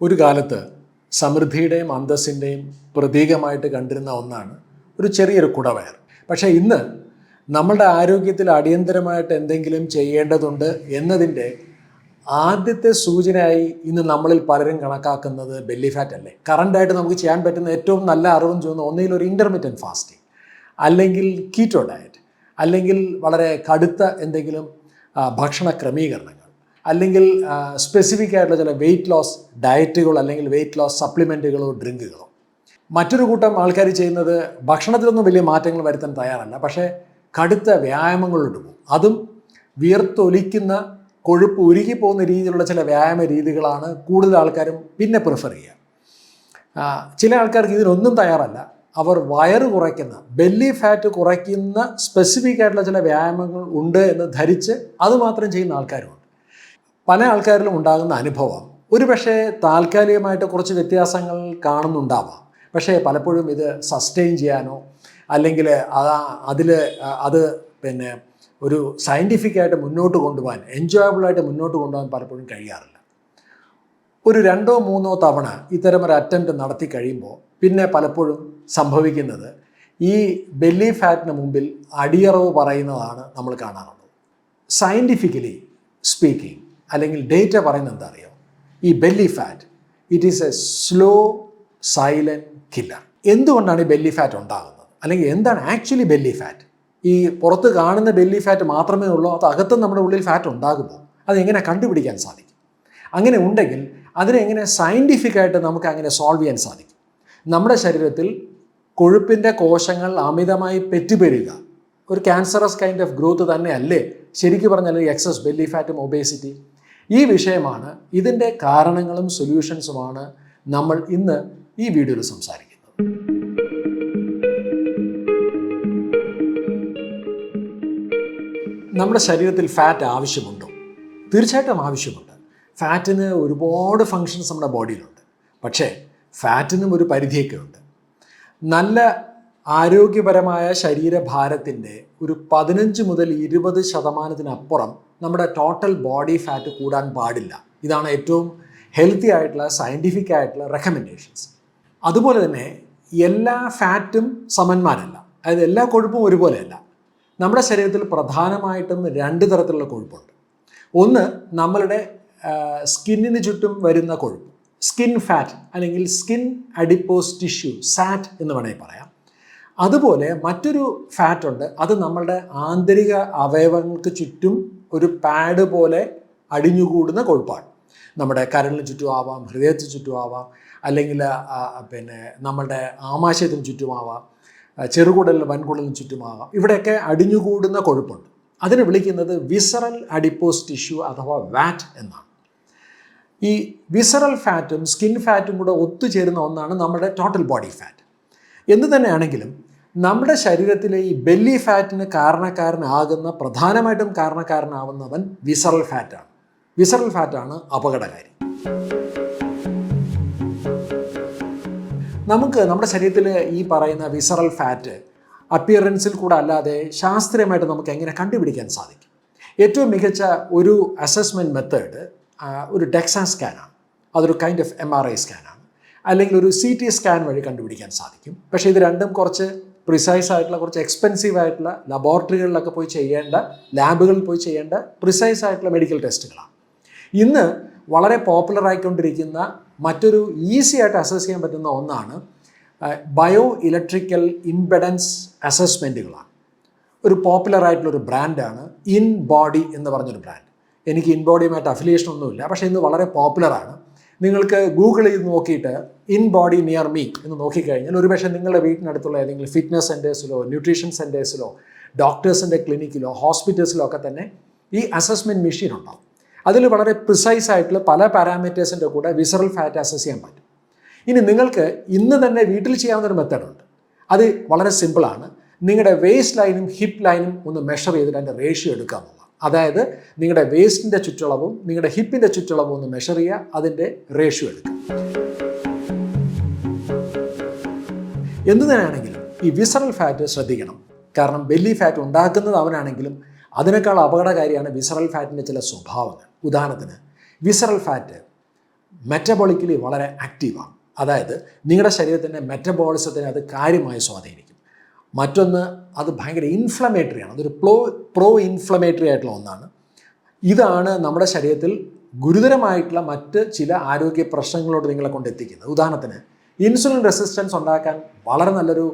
ഒരു കാലത്ത് സമൃദ്ധിയുടെയും അന്തസ്സിൻ്റെയും പ്രതീകമായിട്ട് കണ്ടിരുന്ന ഒന്നാണ് ഒരു ചെറിയൊരു കുടവയർ. പക്ഷേ ഇന്ന് നമ്മളുടെ ആരോഗ്യത്തിൽ അടിയന്തരമായിട്ട് എന്തെങ്കിലും ചെയ്യേണ്ടതുണ്ട് എന്നതിൻ്റെ ആദ്യത്തെ സൂചനയായി ഇന്ന് നമ്മളിൽ പലരും കണക്കാക്കുന്നത് ബെല്ലി ഫാറ്റ് അല്ലേ. കറണ്ടായിട്ട് നമുക്ക് ചെയ്യാൻ പറ്റുന്ന ഏറ്റവും നല്ല അറിവും തോന്നുന്നു ഒന്നുകിൽ ഒരു ഇൻ്റർമിറ്റൻറ്റ് ഫാസ്റ്റിംഗ്, അല്ലെങ്കിൽ കീറ്റോ ഡയറ്റ്, അല്ലെങ്കിൽ വളരെ കടുത്ത എന്തെങ്കിലും ഭക്ഷണ ക്രമീകരണങ്ങൾ, അല്ലെങ്കിൽ സ്പെസിഫിക് ആയിട്ടുള്ള ചില വെയിറ്റ് ലോസ് ഡയറ്റുകൾ, അല്ലെങ്കിൽ വെയിറ്റ് ലോസ് സപ്ലിമെൻറ്റുകളോ ഡ്രിങ്കുകളോ. മറ്റൊരു കൂട്ടം ആൾക്കാർ ചെയ്യുന്നത് ഭക്ഷണത്തിലൊന്നും വലിയ മാറ്റങ്ങൾ വരുത്താൻ തയ്യാറല്ല, പക്ഷേ കടുത്ത വ്യായാമങ്ങളോട് പോകും. അതും വിയർത്തൊലിക്കുന്ന കൊഴുപ്പ് ഉരുകി പോകുന്ന രീതിയിലുള്ള ചില വ്യായാമ രീതികളാണ് കൂടുതൽ ആൾക്കാരും പിന്നെ പ്രിഫർ ചെയ്യുക. ചില ആൾക്കാർക്ക് ഇതിനൊന്നും തയ്യാറല്ല. അവർ വയറ് കുറയ്ക്കുന്ന, ബെല്ലി ഫാറ്റ് കുറയ്ക്കുന്ന സ്പെസിഫിക് ആയിട്ടുള്ള ചില വ്യായാമങ്ങൾ ഉണ്ട് എന്ന് ധരിച്ച് അതുമാത്രം ചെയ്യുന്ന ആൾക്കാരുമുണ്ട്. പല ആൾക്കാരിലും ഉണ്ടാകുന്ന അനുഭവം ഒരു പക്ഷേ താൽക്കാലികമായിട്ട് കുറച്ച് വ്യത്യാസങ്ങൾ കാണുന്നുണ്ടാവാം. പക്ഷേ പലപ്പോഴും ഇത് സസ്റ്റെയിൻ ചെയ്യാനോ അല്ലെങ്കിൽ അത് ഒരു സയൻറ്റിഫിക്കായിട്ട് മുന്നോട്ട് കൊണ്ടുപോകാൻ, എൻജോയബിളായിട്ട് മുന്നോട്ട് കൊണ്ടുപോകാൻ പലപ്പോഴും കഴിയാറില്ല. ഒരു 2 or 3 തവണ ഇത്തരമൊരു അറ്റംപ്റ്റ് നടത്തി കഴിയുമ്പോൾ പിന്നെ പലപ്പോഴും സംഭവിക്കുന്നത് ഈ ബെല്ലി ഫാറ്റിന് മുമ്പിൽ അടിയറവ് പറയുന്നതാണ് നമ്മൾ കാണാറുള്ളത്. സയൻറ്റിഫിക്കലി സ്പീക്കിംഗ് അല്ലെങ്കിൽ ഡേറ്റ പറയുന്നത് എന്താ അറിയോ, ഈ belly fat it is A slow silent killer. എന്തുകൊണ്ടാണ് ഈ ബെല്ലി ഫാറ്റ് ഉണ്ടാകുന്നത്, അല്ലെങ്കിൽ എന്താണ് ആക്ച്വലി ബെല്ലി ഫാറ്റ്? ഈ പുറത്ത് കാണുന്ന ബെല്ലി ഫാറ്റ് മാത്രമേ ഉള്ളൂ, അത് അകത്തും നമ്മുടെ ഉള്ളിൽ ഫാറ്റ് ഉണ്ടാകുമ്പോൾ അതെങ്ങനെ കണ്ടുപിടിക്കാൻ സാധിക്കും? അങ്ങനെ ഉണ്ടെങ്കിൽ അതിനെങ്ങനെ സയൻറ്റിഫിക്കായിട്ട് നമുക്ക് അങ്ങനെ സോൾവ് ചെയ്യാൻ സാധിക്കും? നമ്മുടെ ശരീരത്തിൽ കൊഴുപ്പിൻ്റെ കോശങ്ങൾ അമിതമായി പെറ്റുപെരുക ഒരു ക്യാൻസറസ് കൈൻഡ് ഓഫ് ഗ്രോത്ത് തന്നെയല്ലേ ശരിക്കും പറഞ്ഞാൽ എക്സസ് ബെല്ലി ഫാറ്റും ഒബേസിറ്റി? ഈ വിഷയമാണ്, ഇതിൻ്റെ കാരണങ്ങളും സൊല്യൂഷൻസുമാണ് നമ്മൾ ഇന്ന് ഈ വീഡിയോയിൽ സംസാരിക്കുന്നത്. നമ്മുടെ ശരീരത്തിൽ ഫാറ്റ് ആവശ്യമുണ്ടോ? തീർച്ചയായിട്ടും ആവശ്യമുണ്ട്. ഫാറ്റിന് ഒരുപാട് ഫങ്ഷൻസ് നമ്മുടെ ബോഡിയിലുണ്ട്. പക്ഷേ ഫാറ്റിനും ഒരു പരിധിയൊക്കെ ഉണ്ട്. നല്ല ആരോഗ്യപരമായ ശരീരഭാരത്തിൻ്റെ ഒരു 15 മുതൽ 20% നമ്മുടെ ടോട്ടൽ ബോഡി ഫാറ്റ് കൂടാൻ പാടില്ല. ഇതാണ് ഏറ്റവും ഹെൽത്തി ആയിട്ടുള്ള സയൻറ്റിഫിക് ആയിട്ടുള്ള റെക്കമെൻഡേഷൻസ്. അതുപോലെ തന്നെ എല്ലാ ഫാറ്റും സമന്മാരല്ല, അതായത് എല്ലാ കൊഴുപ്പും ഒരുപോലെയല്ല. നമ്മുടെ ശരീരത്തിൽ പ്രധാനമായിട്ടും 2 തരത്തിലുള്ള കൊഴുപ്പുണ്ട്. ഒന്ന് നമ്മളുടെ സ്കിന്നിന് ചുറ്റും വരുന്ന കൊഴുപ്പ്, സ്കിൻ ഫാറ്റ് അല്ലെങ്കിൽ സ്കിൻ അഡിപ്പോസ് ടിഷ്യൂ, സാറ്റ് എന്ന് വേണമെങ്കിൽ പറയാം. അതുപോലെ മറ്റൊരു ഫാറ്റ് ഉണ്ട്, അത് നമ്മളുടെ ആന്തരിക അവയവങ്ങൾക്ക് ചുറ്റും ഒരു പാഡ് പോലെ അടിഞ്ഞുകൂടുന്ന കൊഴുപ്പാണ്. നമ്മുടെ കരളിന് ചുറ്റും ആവാം, ഹൃദയത്തിന് ചുറ്റും ആവാം, അല്ലെങ്കിൽ നമ്മളുടെ ആമാശയത്തിന് ചുറ്റുമാവാം, ചെറുകുടലിന് വൻകുടലിന് ചുറ്റുമാകാം. ഇവിടെയൊക്കെ അടിഞ്ഞുകൂടുന്ന കൊഴുപ്പുണ്ട്. അതിനെ വിളിക്കുന്നത് വിസറൽ അഡിപ്പോസ് ടിഷ്യൂ അഥവാ വാറ്റ് എന്നാണ്. ഈ വിസറൽ ഫാറ്റും സ്കിൻ ഫാറ്റും കൂടെ ഒത്തുചേരുന്ന ഒന്നാണ് നമ്മുടെ ടോട്ടൽ ബോഡി ഫാറ്റ്. എന്തു തന്നെയാണെങ്കിലും നമ്മുടെ ശരീരത്തിലെ ഈ ബെല്ലി ഫാറ്റിന് പ്രധാനമായിട്ടും കാരണക്കാരനാവുന്നവൻ വിസറൽ ഫാറ്റാണ്. വിസറൽ ഫാറ്റാണ് അപകടകാരി. നമുക്ക് നമ്മുടെ ശരീരത്തിൽ ഈ പറയുന്ന വിസറൽ ഫാറ്റ് അപ്പിയറൻസിൽ കൂടെ അല്ലാതെ ശാസ്ത്രീയമായിട്ട് നമുക്ക് എങ്ങനെ കണ്ടുപിടിക്കാൻ സാധിക്കും? ഏറ്റവും മികച്ച ഒരു അസസ്മെൻറ്റ് മെത്തേഡ് ഒരു ഡെക്സാ സ്കാനാണ്. അതൊരു കൈൻഡ് ഓഫ് MRI സ്കാനാണ്, അല്ലെങ്കിൽ ഒരു CT സ്കാൻ വഴി കണ്ടുപിടിക്കാൻ സാധിക്കും. പക്ഷേ ഇത് രണ്ടും കുറച്ച് പ്രിസൈസ് ആയിട്ടുള്ള, കുറച്ച് എക്സ്പെൻസീവ് ആയിട്ടുള്ള ലബോറട്ടറികളിലൊക്കെ പോയി ചെയ്യേണ്ട, ലാബുകളിൽ പോയി ചെയ്യേണ്ട പ്രിസൈസ് ആയിട്ടുള്ള മെഡിക്കൽ ടെസ്റ്റുകളാണ്. ഇന്ന് വളരെ പോപ്പുലർ ആയിക്കൊണ്ടിരിക്കുന്ന മറ്റൊരു ഈസി ആയിട്ട് അസസ് ചെയ്യാൻ പറ്റുന്ന ഒന്നാണ് ബയോ ഇലക്ട്രിക്കൽ ഇംപെഡൻസ് അസസ്മെൻറ്റുകളാണ്. ഒരു പോപ്പുലർ ആയിട്ടുള്ളൊരു ബ്രാൻഡാണ് ഇൻബോഡി എന്ന് പറഞ്ഞൊരു ബ്രാൻഡ്. എനിക്ക് ഇൻബോഡിയുമായിട്ട് അഫിലിയേഷൻ ഒന്നുമില്ല, പക്ഷേ ഇന്ന് വളരെ പോപ്പുലറാണ്. നിങ്ങൾക്ക് ഗൂഗിൾ ചെയ്ത് നോക്കിയിട്ട് ഇൻബോഡി നിയർ മീ എന്ന് നോക്കിക്കഴിഞ്ഞാൽ ഒരുപക്ഷെ നിങ്ങളുടെ വീട്ടിനടുത്തുള്ള ഏതെങ്കിലും ഫിറ്റ്നസ് സെൻറ്റേഴ്സിലോ ന്യൂട്രീഷൻ സെൻറ്റേഴ്സിലോ ഡോക്ടേഴ്സിൻ്റെ ക്ലിനിക്കിലോ ഹോസ്പിറ്റൽസിലോ ഒക്കെ തന്നെ ഈ അസസ്മെൻറ്റ് മെഷീൻ ഉണ്ടാവും. അതിൽ വളരെ പ്രിസൈസ് ആയിട്ടുള്ള പല പാരാമീറ്റേഴ്സിൻ്റെ കൂടെ വിസറൽ ഫാറ്റ് അസസ് ചെയ്യാൻ പറ്റും. ഇനി നിങ്ങൾക്ക് ഇന്ന് തന്നെ വീട്ടിൽ ചെയ്യാവുന്നൊരു മെത്തേഡുണ്ട്. അത് വളരെ സിമ്പിളാണ്. നിങ്ങളുടെ വേസ്റ്റ് ലൈനും ഹിപ്പ് ലൈനും ഒന്ന് മെഷർ ചെയ്തിട്ട് അതിൻ്റെ റേഷ്യോ എടുക്കുക എന്നുള്ളത്. അതായത് നിങ്ങളുടെ വേസ്റ്റിൻ്റെ ചുറ്റളവും നിങ്ങളുടെ ഹിപ്പിൻ്റെ ചുറ്റളവും ഒന്ന് മെഷർ ചെയ്യുക, അതിൻ്റെ റേഷ്യോ എടുക്കുക. എന്തു തന്നെയാണെങ്കിലും ഈ വിസറൽ ഫാറ്റ് ശ്രദ്ധിക്കണം. കാരണം ബെല്ലി ഫാറ്റ് ഉണ്ടാക്കുന്നത് അവനാണെങ്കിലും അതിനേക്കാൾ അപകടകാരിയാണ് വിസറൽ ഫാറ്റിൻ്റെ ചില സ്വഭാവങ്ങൾ. ഉദാഹരണത്തിന് വിസറൽ ഫാറ്റ് മെറ്റബോളിക്കലി വളരെ ആക്റ്റീവാണ്. അതായത് നിങ്ങളുടെ ശരീരത്തിൻ്റെ മെറ്റബോളിസത്തിനെ അത് കാര്യമായി സ്വാധീനിക്കും. മറ്റൊന്ന്, അത് ഭയങ്കര ഇൻഫ്ലമേറ്ററിയാണ്. അതൊരു പ്രോ ഇൻഫ്ലമേറ്ററി ആയിട്ടുള്ള ഒന്നാണ്. ഇതാണ് നമ്മുടെ ശരീരത്തിൽ ഗുരുതരമായിട്ടുള്ള മറ്റ് ചില ആരോഗ്യ പ്രശ്നങ്ങളോട് നിങ്ങളെ കൊണ്ട് എത്തിക്കുന്നത്. ഉദാഹരണത്തിന്, ഇൻസുലിൻ റെസിസ്റ്റൻസ് ഉണ്ടാക്കാൻ വളരെ നല്ലൊരു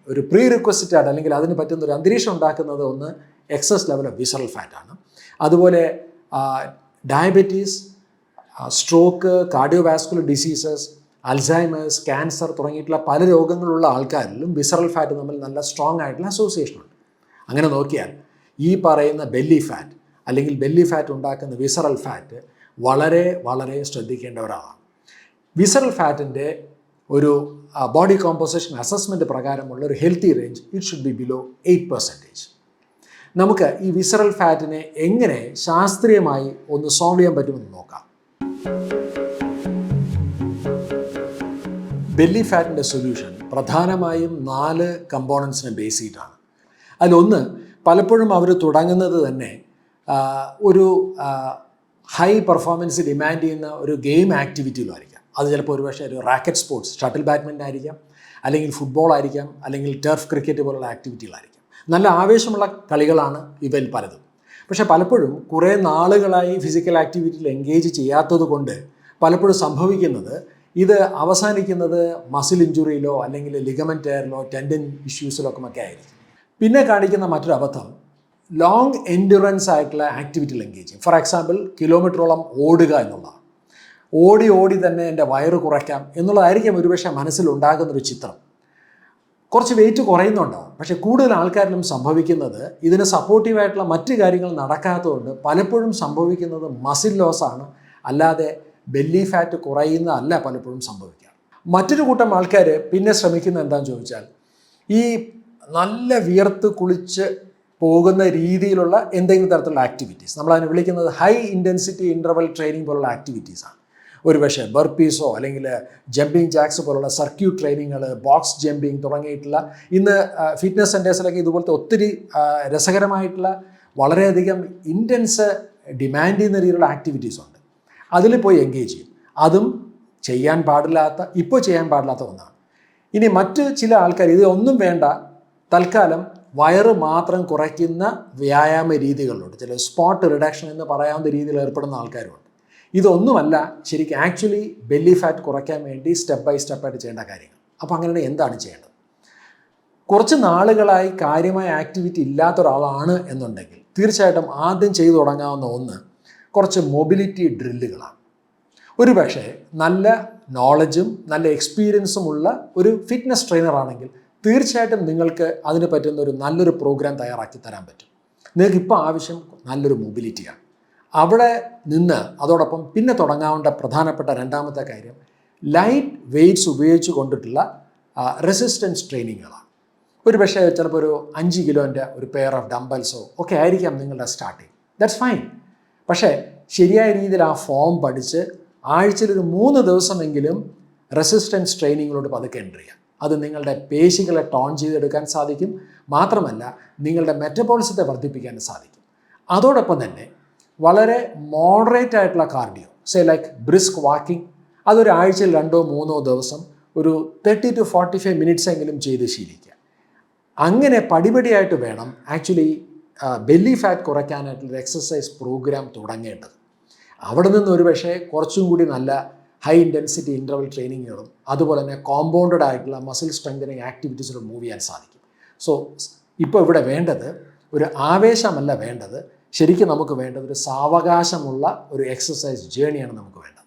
ഒരു പ്രീ റിക്വസിറ്റായിട്ട് അല്ലെങ്കിൽ അതിന് പറ്റുന്ന ഒരു അന്തരീക്ഷം ഉണ്ടാക്കുന്നത് ഒന്ന് എക്സസ് ലെവൽ ഓഫ് വിസറൽ ഫാറ്റാണ്. അതുപോലെ diabetes, stroke, cardiovascular diseases, Alzheimer's, cancer തുടങ്ങിയിട്ടുള്ള പല രോഗങ്ങളുള്ള ആൾക്കാരിലും വിസറൽ ഫാറ്റ് തമ്മിൽ നല്ല സ്ട്രോങ് ആയിട്ടുള്ള അസോസിയേഷൻ ഉണ്ട്. അങ്ങനെ നോക്കിയാൽ ഈ പറയുന്ന ബെല്ലി ഫാറ്റ് അല്ലെങ്കിൽ ബെല്ലി ഫാറ്റ് ഉണ്ടാക്കുന്ന വിസറൽ ഫാറ്റ് വളരെ വളരെ ശ്രദ്ധിക്കേണ്ട ഒരാളാണ്. വിസറൽ ഫാറ്റിൻ്റെ ഒരു ബോഡി കോമ്പോസിഷൻ അസസ്മെൻറ്റ് പ്രകാരമുള്ള ഒരു healthy range it should be below 8%. നമുക്ക് ഈ വിസറൽ ഫാറ്റിനെ എങ്ങനെ ശാസ്ത്രീയമായി ഒന്ന് സോൾവ് ചെയ്യാൻ പറ്റുമെന്ന് നോക്കാം. ബെല്ലി ഫാറ്റിൻ്റെ സൊല്യൂഷൻ പ്രധാനമായും 4 കമ്പോണൻസിനെ ബേസ് ചെയ്തിട്ടാണ്. അതിലൊന്ന്, പലപ്പോഴും അവർ തുടങ്ങുന്നത് തന്നെ ഒരു ഹൈ പെർഫോമൻസ് ഡിമാൻഡ് ചെയ്യുന്ന ഒരു ഗെയിം ആക്ടിവിറ്റിയിലായിരിക്കാം. അത് ചിലപ്പോൾ ഒരുപക്ഷെ ഒരു റാക്കറ്റ് സ്പോർട്സ്, ഷട്ടിൽ ബാഡ്മിൻ്റൺ ആയിരിക്കാം, അല്ലെങ്കിൽ ഫുട്ബോൾ ആയിരിക്കാം, അല്ലെങ്കിൽ ടർഫ് ക്രിക്കറ്റ് പോലുള്ള ആക്ടിവിറ്റികളായിരിക്കാം. നല്ല ആവേശമുള്ള കളികളാണ് ഇവയിൽ പലതും. പക്ഷേ പലപ്പോഴും കുറേ നാളുകളായി ഫിസിക്കൽ ആക്ടിവിറ്റിയിൽ എൻഗേജ് ചെയ്യാത്തത് കൊണ്ട് പലപ്പോഴും സംഭവിക്കുന്നത് ഇത് അവസാനിക്കുന്നത് മസിൽ ഇഞ്ചുറിയിലോ അല്ലെങ്കിൽ ലിഗമെന്റ് ടയറിലോ ടെൻഡൻ ഇഷ്യൂസിലോ ഒക്കെ ആയിരിക്കും. പിന്നെ കാണിക്കുന്ന മറ്റൊരു അബദ്ധം ലോങ് എൻഡുറൻസ് ആയിട്ടുള്ള ആക്ടിവിറ്റിയിൽ എൻഗേജ് ചെയ്യും. ഫോർ എക്സാമ്പിൾ, കിലോമീറ്ററോളം ഓടുക എന്നുള്ളതാണ്. ഓടി തന്നെ എൻ്റെ വയറ് കുറയ്ക്കാം എന്നുള്ളതായിരിക്കും ഒരുപക്ഷെ മനസ്സിലുണ്ടാകുന്നൊരു ചിത്രം. കുറച്ച് വെയിറ്റ് കുറയുന്നുണ്ടാവും. പക്ഷേ കൂടുതൽ ആൾക്കാരിലും സംഭവിക്കുന്നത് ഇതിന് സപ്പോർട്ടീവായിട്ടുള്ള മറ്റ് കാര്യങ്ങൾ നടക്കാത്തതുകൊണ്ട് പലപ്പോഴും സംഭവിക്കുന്നത് മസിൽ ലോസ് ആണ്, അല്ലാതെ ബെല്ലി ഫാറ്റ് കുറയുന്നതല്ല പലപ്പോഴും സംഭവിക്കുക. മറ്റൊരു കൂട്ടം ആൾക്കാർ പിന്നെ ശ്രമിക്കുന്നത് എന്താണെന്ന് ചോദിച്ചാൽ, ഈ നല്ല വിയർത്ത് കുളിച്ച് പോകുന്ന രീതിയിലുള്ള എന്തെങ്കിലും തരത്തിലുള്ള ആക്ടിവിറ്റീസ്, നമ്മളതിനെ വിളിക്കുന്നത് ഹൈ ഇൻറ്റൻസിറ്റി ഇൻ്റർവൽ ട്രെയിനിങ് പോലുള്ള ആക്ടിവിറ്റീസാണ്. ഒരുപക്ഷെ ബർപ്പീസോ അല്ലെങ്കിൽ ജമ്പിങ് ജാക്സ് പോലുള്ള സർക്യൂട്ട് ട്രെയിനിങ്ങുകൾ, ബോക്സ് ജമ്പിങ് തുടങ്ങിയിട്ടുള്ള ഇന്ന് ഫിറ്റ്നസ് സെൻറ്റേഴ്സിലൊക്കെ ഇതുപോലത്തെ ഒത്തിരി രസകരമായിട്ടുള്ള വളരെയധികം ഇൻറ്റൻസ് ഡിമാൻഡ് ചെയ്യുന്ന രീതിയിലുള്ള ആക്ടിവിറ്റീസ് ഉണ്ട്. അതിൽ പോയി എൻഗേജ് ചെയ്യും. അതും ഇപ്പോൾ ചെയ്യാൻ പാടില്ലാത്ത ഒന്നാണ്. ഇനി മറ്റ് ചില ആൾക്കാർ ഇതൊന്നും വേണ്ട, തൽക്കാലം വയറ് മാത്രം കുറയ്ക്കുന്ന വ്യായാമ രീതികളുണ്ട്. ചില സ്പോട്ട് റിഡക്ഷൻ എന്ന് പറയാവുന്ന രീതിയിൽ ഏർപ്പെടുന്ന ആൾക്കാരുണ്ട്. ഇതൊന്നുമല്ല ശരിക്കും ആക്ച്വലി ബെല്ലി ഫാറ്റ് കുറയ്ക്കാൻ വേണ്ടി സ്റ്റെപ്പ് ബൈ സ്റ്റെപ്പായിട്ട് ചെയ്യേണ്ട കാര്യങ്ങൾ. അപ്പോൾ അങ്ങനെ എന്താണ് ചെയ്യേണ്ടത്? കുറച്ച് നാളുകളായി കാര്യമായ ആക്ടിവിറ്റി ഇല്ലാത്ത ഒരാളാണ് എന്നുണ്ടെങ്കിൽ തീർച്ചയായിട്ടും ആദ്യം ചെയ്തു തുടങ്ങാവുന്ന ഒന്ന് കുറച്ച് മൊബിലിറ്റി ഡ്രില്ലുകളാണ്. ഒരുപക്ഷെ നല്ല നോളജും നല്ല എക്സ്പീരിയൻസും ഉള്ള ഒരു ഫിറ്റ്നസ് ട്രെയിനർ ആണെങ്കിൽ തീർച്ചയായിട്ടും നിങ്ങൾക്ക് അതിന് പറ്റുന്ന ഒരു നല്ലൊരു പ്രോഗ്രാം തയ്യാറാക്കി തരാൻ പറ്റും. നിങ്ങൾക്ക് ഇപ്പോൾ ആവശ്യം നല്ലൊരു മൊബിലിറ്റിയാണ്. അവിടെ നിന്ന് അതോടൊപ്പം പിന്നെ തുടങ്ങാവേണ്ട പ്രധാനപ്പെട്ട രണ്ടാമത്തെ കാര്യം ലൈറ്റ് വെയ്റ്റ്സ് ഉപയോഗിച്ച് കൊണ്ടിട്ടുള്ള റെസിസ്റ്റൻസ് ട്രെയിനിങ്ങുകളാണ്. ഒരു പക്ഷേ ചിലപ്പോൾ ഒരു 5 കിലോൻ്റെ ഒരു പെയർ ഓഫ് ഡംബൽസോ ഒക്കെ ആയിരിക്കാം നിങ്ങളുടെ സ്റ്റാർട്ടിങ്. That's fine. പക്ഷേ ശരിയായ രീതിയിൽ ആ ഫോം പഠിച്ച് ആഴ്ചയിൽ ഒരു 3 ദിവസമെങ്കിലും റെസിസ്റ്റൻസ് ട്രെയിനിങ്ങിലോട്ട് പതുക്കെ എൻ്റർ ചെയ്യാം. അത് നിങ്ങളുടെ പേശികളെ ടോൺ ചെയ്തെടുക്കാൻ സാധിക്കും. മാത്രമല്ല നിങ്ങളുടെ മെറ്റബോളിസത്തെ വർദ്ധിപ്പിക്കാൻ സാധിക്കും. അതോടൊപ്പം തന്നെ വളരെ മോഡറേറ്റ് ആയിട്ടുള്ള കാർഡിയോ, ലൈക്ക് ബ്രിസ്ക് വാക്കിംഗ്, അതൊരു ആഴ്ചയിൽ 2-3 ദിവസം ഒരു 30 to 45 മിനിറ്റ്സ് എങ്കിലും ചെയ്ത് ശീലിക്കുക. അങ്ങനെ പടിപടിയായിട്ട് വേണം ആക്ച്വലി ബെല്ലി ഫാറ്റ് കുറയ്ക്കാനായിട്ടുള്ളൊരു എക്സസൈസ് പ്രോഗ്രാം തുടങ്ങേണ്ടത്. അവിടെ നിന്ന് ഒരു പക്ഷേ കുറച്ചും കൂടി നല്ല ഹൈ ഇൻറ്റൻസിറ്റി ഇൻ്റർവൽ ട്രെയിനിങ്ങുകളും അതുപോലെ തന്നെ കോമ്പൗണ്ടഡ് ആയിട്ടുള്ള മസിൽ സ്ട്രെങ്തനിങ് ആക്ടിവിറ്റീസിലും മൂവ് ചെയ്യാൻ സാധിക്കും. സോ ഇപ്പോൾ ഇവിടെ വേണ്ടത് ഒരു ആവേശമല്ല വേണ്ടത്, ശരിക്കും നമുക്ക് വേണ്ടത് ഒരു സാവകാശമുള്ള ഒരു എക്സസൈസ് ജേണിയാണ് നമുക്ക് വേണ്ടത്.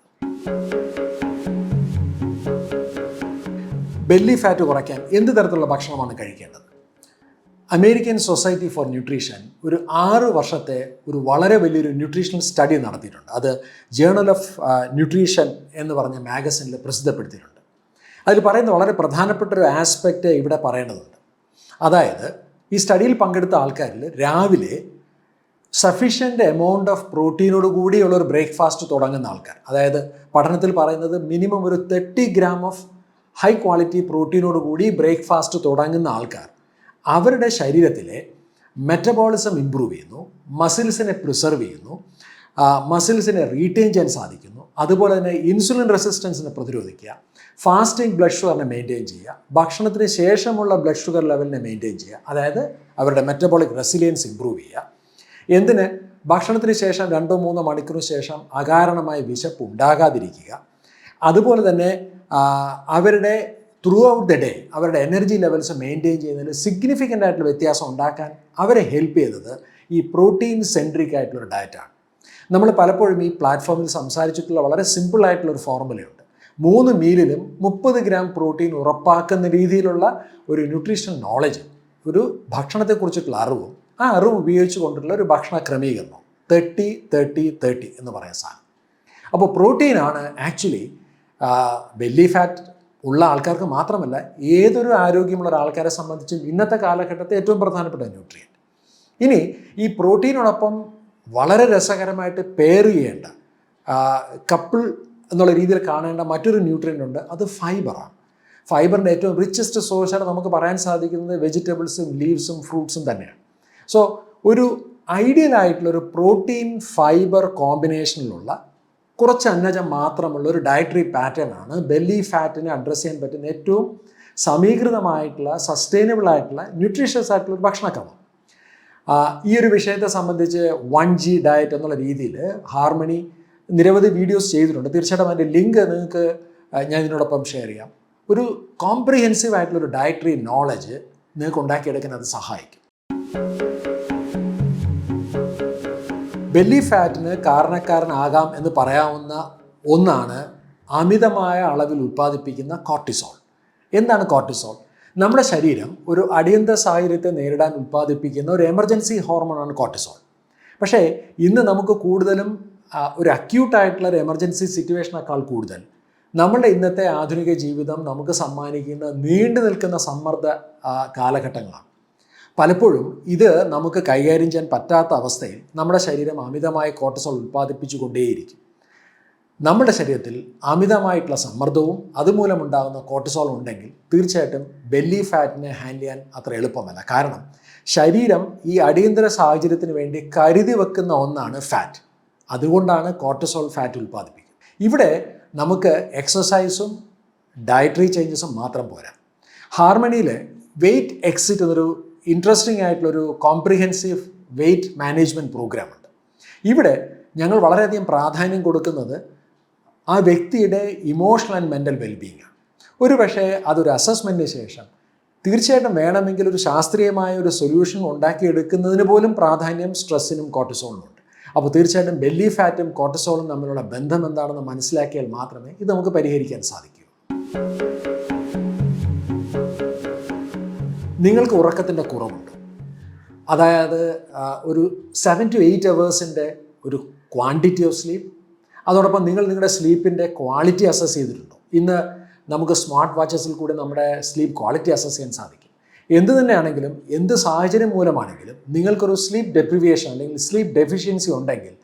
ബെല്ലി ഫാറ്റ് കുറയ്ക്കാൻ എന്ത് തരത്തിലുള്ള ഭക്ഷണമാണ് കഴിക്കേണ്ടത്? അമേരിക്കൻ സൊസൈറ്റി ഫോർ ന്യൂട്രീഷൻ ഒരു 6 വർഷത്തെ ഒരു വളരെ വലിയൊരു ന്യൂട്രീഷണൽ സ്റ്റഡി നടത്തിയിട്ടുണ്ട്. അത് ജേണൽ ഓഫ് ന്യൂട്രീഷൻ എന്ന് പറഞ്ഞ മാഗസിനിൽ പ്രസിദ്ധപ്പെടുത്തിയിട്ടുണ്ട്. അതിൽ പറയുന്ന വളരെ പ്രധാനപ്പെട്ട ഒരു ആസ്പെക്റ്റ് ഇവിടെ പറയേണ്ടതുണ്ട്. അതായത് ഈ സ്റ്റഡിയിൽ പങ്കെടുത്ത ആൾക്കാരിൽ രാവിലെ സഫീഷ്യൻ്റ് എമൗണ്ട് ഓഫ് പ്രോട്ടീനോട് കൂടിയുള്ളൊരു ബ്രേക്ക്ഫാസ്റ്റ് തുടങ്ങുന്ന ആൾക്കാർ, അതായത് പഠനത്തിൽ പറയുന്നത് മിനിമം ഒരു 30 ഗ്രാം ഓഫ് ഹൈ ക്വാളിറ്റി പ്രോട്ടീനോട് കൂടി ബ്രേക്ക്ഫാസ്റ്റ് തുടങ്ങുന്ന ആൾക്കാർ അവരുടെ ശരീരത്തിലെ മെറ്റബോളിസം ഇമ്പ്രൂവ് ചെയ്യുന്നു, മസിൽസിനെ പ്രിസർവ് ചെയ്യുന്നു, മസിൽസിനെ റീറ്റെയിൻ ചെയ്യാൻ സാധിക്കുന്നു. അതുപോലെ തന്നെ ഇൻസുലിൻ റെസിസ്റ്റൻസിനെ പ്രതിരോധിക്കുക, ഫാസ്റ്റിംഗ് ബ്ലഡ് ഷുഗറിനെ മെയിൻറ്റെയിൻ ചെയ്യുക, ഭക്ഷണത്തിന് ശേഷമുള്ള ബ്ലഡ് ഷുഗർ ലെവലിനെ മെയിൻറ്റെയിൻ ചെയ്യുക, അതായത് അവരുടെ മെറ്റബോളിക് റെസിലിയൻസ് ഇമ്പ്രൂവ് ചെയ്യുക. എന്തിന്? ഭക്ഷണത്തിന് ശേഷം 2-3 മണിക്കൂറിന് ശേഷം അകാരണമായ വിശപ്പ് ഉണ്ടാകാതിരിക്കുക. അതുപോലെ തന്നെ അവരുടെ ത്രൂ ഔട്ട് ദ ഡേ അവരുടെ എനർജി ലെവൽസ് മെയിൻറ്റെയിൻ ചെയ്യുന്നതിൽ സിഗ്നിഫിക്കൻ്റ് ആയിട്ടുള്ള വ്യത്യാസം ഉണ്ടാക്കാൻ അവരെ ഹെൽപ്പ് ചെയ്തത് ഈ പ്രോട്ടീൻ സെൻട്രിക് ആയിട്ടുള്ളൊരു ഡയറ്റാണ്. നമ്മൾ പലപ്പോഴും ഈ പ്ലാറ്റ്ഫോമിൽ സംസാരിച്ചിട്ടുള്ള വളരെ സിമ്പിളായിട്ടുള്ളൊരു ഫോർമുലയുണ്ട്. 3 മീലിലും 30 ഗ്രാം പ്രോട്ടീൻ ഉറപ്പാക്കുന്ന രീതിയിലുള്ള ഒരു ന്യൂട്രീഷണൽ നോളജ്, ഒരു ഭക്ഷണത്തെക്കുറിച്ചിട്ടുള്ള അറിവും ആ അറിവ് ഉപയോഗിച്ച് കൊണ്ടുള്ള ഒരു ഭക്ഷണ ക്രമീകരണം 30-30-30 എന്ന് പറയുന്ന സാധനം. അപ്പോൾ പ്രോട്ടീനാണ് ആക്ച്വലി ബെല്ലി ഫാറ്റ് ഉള്ള ആൾക്കാർക്ക് മാത്രമല്ല ഏതൊരു ആരോഗ്യമുള്ള ആൾക്കാരെ സംബന്ധിച്ചും ഇന്നത്തെ കാലഘട്ടത്തെ ഏറ്റവും പ്രധാനപ്പെട്ട ന്യൂട്രിയൻറ്റ്. ഇനി ഈ പ്രോട്ടീനോടൊപ്പം വളരെ രസകരമായിട്ട് പെയർ ചെയ്യേണ്ട കപ്പിൾ എന്നുള്ള രീതിയിൽ കാണേണ്ട മറ്റൊരു ന്യൂട്രിയൻ്റ് ഉണ്ട്, അത് ഫൈബറാണ്. ഫൈബറിൻ്റെ ഏറ്റവും റിച്ചസ്റ്റ് സോഴ്സായിട്ട് നമുക്ക് പറയാൻ സാധിക്കുന്നത് വെജിറ്റബിൾസും ലീവ്സും ഫ്രൂട്ട്സും തന്നെയാണ്. സോ ഒരു ഐഡിയൽ ആയിട്ടുള്ളൊരു പ്രോട്ടീൻ ഫൈബർ കോമ്പിനേഷനിലുള്ള കുറച്ച് അന്നജം മാത്രമുള്ള ഒരു ഡയറ്ററി പാറ്റേൺ ആണ് ബെല്ലി ഫാറ്റിനെ അഡ്രസ്സ് ചെയ്യാൻ പറ്റുന്ന ഏറ്റവും സമീകൃതമായിട്ടുള്ള സസ്റ്റൈനബിൾ ആയിട്ടുള്ള ന്യൂട്രീഷ്യസ് ആയിട്ടുള്ള ഒരു ഭക്ഷണക്രമം. ഈ ഒരു വിഷയത്തെ സംബന്ധിച്ച് 1G ഡയറ്റ് എന്നുള്ള രീതിയിൽ ഹാർമണി നിരവധി വീഡിയോസ് ചെയ്തിട്ടുണ്ട്. തീർച്ചയായിട്ടും അതിൻ്റെ ലിങ്ക് നിങ്ങൾക്ക് ഞാൻ ഇതിനോടൊപ്പം ഷെയർ ചെയ്യാം. ഒരു കോംപ്രിഹെൻസീവ് ആയിട്ടുള്ളൊരു ഡയറ്ററി നോളജ് നിങ്ങൾക്ക് ഉണ്ടാക്കിയെടുക്കാൻ അത് സഹായിക്കും. ബെല്ലി ഫാറ്റിന് കാരണക്കാരനാകാം എന്ന് പറയാവുന്ന ഒന്നാണ് അമിതമായ അളവിൽ ഉൽപ്പാദിപ്പിക്കുന്ന കോർട്ടിസോൾ. എന്താണ് കോർട്ടിസോൾ? നമ്മുടെ ശരീരം ഒരു അടിയന്തര സാഹചര്യത്തെ നേരിടാൻ ഉൽപ്പാദിപ്പിക്കുന്ന ഒരു എമർജൻസി ഹോർമോണാണ് കോർട്ടിസോൾ. പക്ഷേ ഇന്ന് നമുക്ക് കൂടുതലും ഒരു അക്യൂട്ടായിട്ടുള്ള ഒരു എമർജൻസി സിറ്റുവേഷനേക്കാൾ കൂടുതൽ നമ്മളുടെ ഇന്നത്തെ ആധുനിക ജീവിതം നമുക്ക് സമ്മാനിക്കുന്ന നീണ്ടു നിൽക്കുന്ന സമ്മർദ്ദ കാലഘട്ടങ്ങളാണ്. പലപ്പോഴും ഇത് നമുക്ക് കൈകാര്യം ചെയ്യാൻ പറ്റാത്ത അവസ്ഥയിൽ നമ്മുടെ ശരീരം അമിതമായി കോർട്ടിസോൾ ഉൽപ്പാദിപ്പിച്ചു കൊണ്ടേയിരിക്കും. നമ്മുടെ ശരീരത്തിൽ അമിതമായിട്ടുള്ള സമ്മർദ്ദവും അതുമൂലമുണ്ടാകുന്ന കോർട്ടിസോൾ ഉണ്ടെങ്കിൽ തീർച്ചയായിട്ടും ബെല്ലി ഫാറ്റിനെ ഹാൻഡിൽ ചെയ്യാൻ അത്ര എളുപ്പമല്ല. കാരണം ശരീരം ഈ അടിയന്തര സാഹചര്യത്തിന് വേണ്ടി കരുതി വെക്കുന്ന ഒന്നാണ് ഫാറ്റ്. അതുകൊണ്ടാണ് കോർട്ടിസോൾ ഫാറ്റ് ഉൽപ്പാദിപ്പിക്കുന്നത്. ഇവിടെ നമുക്ക് എക്സസൈസും ഡയറ്ററി ചേഞ്ചസും മാത്രം പോരാ. ഹാർമണിയിൽ വെയ്റ്റ് എക്സിറ്റ് എന്നൊരു ഇൻട്രസ്റ്റിംഗ് ആയിട്ടുള്ളൊരു കോംപ്രിഹെൻസീവ് വെയ്റ്റ് മാനേജ്മെൻറ്റ് പ്രോഗ്രാമുണ്ട്. ഇവിടെ ഞങ്ങൾ വളരെയധികം പ്രാധാന്യം കൊടുക്കുന്നത് ആ വ്യക്തിയുടെ ഇമോഷണൽ ആൻഡ് മെൻ്റൽ വെൽബീയിങ് ആണ്. ഒരു പക്ഷേ അതൊരു അസസ്മെൻറ്റിന് ശേഷം തീർച്ചയായിട്ടും വേണമെങ്കിൽ ഒരു ശാസ്ത്രീയമായ ഒരു സൊല്യൂഷൻ ഉണ്ടാക്കിയെടുക്കുന്നതിന് പോലും പ്രാധാന്യം സ്ട്രെസ്സിനും കോർട്ടിസോളിനും ഉണ്ട്. അപ്പോൾ തീർച്ചയായിട്ടും ബെല്ലി ഫാറ്റും കോർട്ടിസോളും തമ്മിലുള്ള ബന്ധം എന്താണെന്ന് മനസ്സിലാക്കിയാൽ മാത്രമേ ഇത് നമുക്ക് പരിഹരിക്കാൻ സാധിക്കൂ. നിങ്ങൾക്ക് ഉറക്കത്തിൻ്റെ കുറവുണ്ട്, അതായത് ഒരു 7 to 8 hours ഒരു ക്വാണ്ടിറ്റി ഓഫ് സ്ലീപ്പ്, അതോടൊപ്പം നിങ്ങൾ നിങ്ങളുടെ സ്ലീപ്പിൻ്റെ ക്വാളിറ്റി അസസ് ചെയ്തിട്ടുണ്ടോ? ഇന്ന് നമുക്ക് സ്മാർട്ട് വാച്ചസിൽ കൂടി നമ്മുടെ സ്ലീപ്പ് ക്വാളിറ്റി അസസ് ചെയ്യാൻ സാധിക്കും. എന്ത് തന്നെയാണെങ്കിലും എന്ത് സാഹചര്യം മൂലമാണെങ്കിലും നിങ്ങൾക്കൊരു സ്ലീപ്പ് ഡെപ്രിവിയേഷൻ അല്ലെങ്കിൽ സ്ലീപ്പ് ഡെഫിഷ്യൻസി ഉണ്ടെങ്കിൽ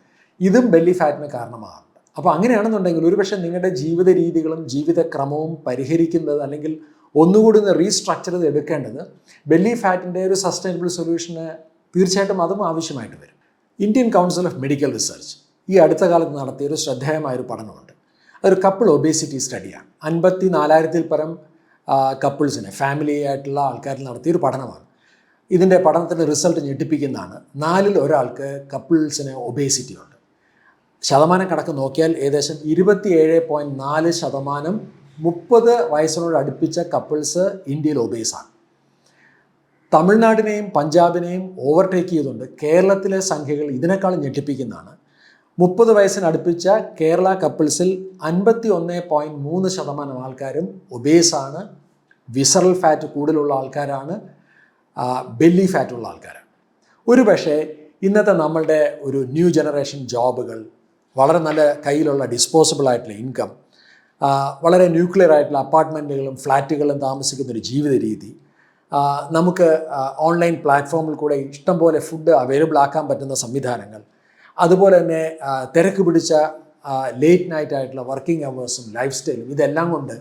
ഇതും ബെല്ലി ഫാറ്റിന് കാരണമാകുന്നുണ്ട്. അപ്പോൾ അങ്ങനെയാണെന്നുണ്ടെങ്കിൽ ഒരുപക്ഷെ നിങ്ങളുടെ ജീവിത രീതികളും ജീവിതക്രമവും പരിഹരിക്കുന്നത് അല്ലെങ്കിൽ ഒന്നുകൂടി ഒന്ന് റീസ്ട്രക്ചർ ചെയ്ത് എടുക്കേണ്ടത് ബെല്ലി ഫാറ്റിൻ്റെ ഒരു സസ്റ്റൈനബിൾ സൊല്യൂഷന് തീർച്ചയായിട്ടും അതും ആവശ്യമായിട്ട് വരും. Indian council of medical research ഈ അടുത്ത കാലത്ത് നടത്തിയൊരു ശ്രദ്ധേയമായൊരു പഠനമുണ്ട്. അതൊരു കപ്പിൾ ഒബേസിറ്റി സ്റ്റഡിയാണ്. 54,000-ൽ പരം കപ്പിൾസിനെ ഫാമിലി ആയിട്ടുള്ള ആൾക്കാരിൽ നടത്തിയൊരു പഠനമാണ്. ഇതിൻ്റെ പഠനത്തിൻ്റെ റിസൾട്ട് ഞെട്ടിപ്പിക്കുന്നതാണ്. 4-ൽ ഒരാൾക്ക് കപ്പിൾസിന് ഒബേസിറ്റി ഉണ്ട്. ശതമാനം കണക്ക് നോക്കിയാൽ ഏകദേശം 27.4% 30 വയസ്സിനോട് അടുപ്പിച്ച കപ്പിൾസ് ഇന്ത്യയിൽ ഒബേസാണ്. തമിഴ്നാടിനെയും പഞ്ചാബിനെയും ഓവർടേക്ക് ചെയ്തുകൊണ്ട് കേരളത്തിലെ സംഖ്യകൾ ഇതിനേക്കാളും ഞെട്ടിപ്പിക്കുന്നതാണ്. 30 വയസ്സിനടുപ്പിച്ച കേരള കപ്പിൾസിൽ 51.3% ആൾക്കാരും ഒബേസാണ്. വിസറൽ ഫാറ്റ് കൂടുതലുള്ള ആൾക്കാരാണ്, ബെല്ലി ഫാറ്റുള്ള ആൾക്കാരാണ്. ഒരു പക്ഷേ ഇന്നത്തെ നമ്മളുടെ ഒരു ന്യൂ ജനറേഷൻ ജോബുകൾ, വളരെ നല്ല കയ്യിലുള്ള ഡിസ്പോസിബിൾ ആയിട്ടുള്ള ഇൻകം, വളരെ ന്യൂക്ലിയർ ആയിട്ടുള്ള അപ്പാർട്ട്മെൻറ്റുകളും ഫ്ലാറ്റുകളും താമസിക്കുന്നൊരു ജീവിത രീതി, നമുക്ക് ഓൺലൈൻ പ്ലാറ്റ്ഫോമിൽ കൂടെ ഇഷ്ടം പോലെ ഫുഡ് അവൈലബിൾ ആക്കാൻ പറ്റുന്ന സംവിധാനങ്ങൾ, അതുപോലെ തന്നെ തിരക്ക് പിടിച്ച ലേറ്റ് നൈറ്റ് ആയിട്ടുള്ള വർക്കിംഗ് അവേഴ്സും ലൈഫ് സ്റ്റൈലും, ഇതെല്ലാം കൊണ്ട്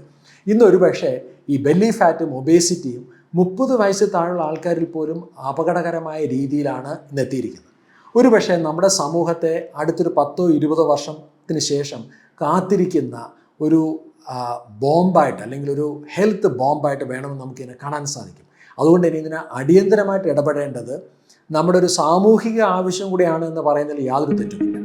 ഇന്നൊരു പക്ഷേ ഈ ബെല്ലി ഫാറ്റും ഒബേസിറ്റിയും 30 വയസ്സ് താഴെയുള്ള ആൾക്കാരിൽ പോലും അപകടകരമായ രീതിയിലാണ് ഇന്നെത്തിയിരിക്കുന്നത്. ഒരു പക്ഷേ നമ്മുടെ സമൂഹത്തെ അടുത്തൊരു 10-20 വർഷത്തിന് ശേഷം കാത്തിരിക്കുന്ന ഒരു ബോംബായിട്ട്, അല്ലെങ്കിൽ ഒരു ഹെൽത്ത് ബോംബായിട്ട് വേണമെന്ന് നമുക്കിതിനെ കാണാൻ സാധിക്കും. അതുകൊണ്ട് ഇനി ഇതിനെ അടിയന്തരമായിട്ട് ഇടപെടേണ്ടത് നമ്മുടെ ഒരു സാമൂഹിക ആവശ്യം കൂടിയാണ് എന്ന് പറയുന്നതിൽ യാതൊരു തെറ്റുമില്ല.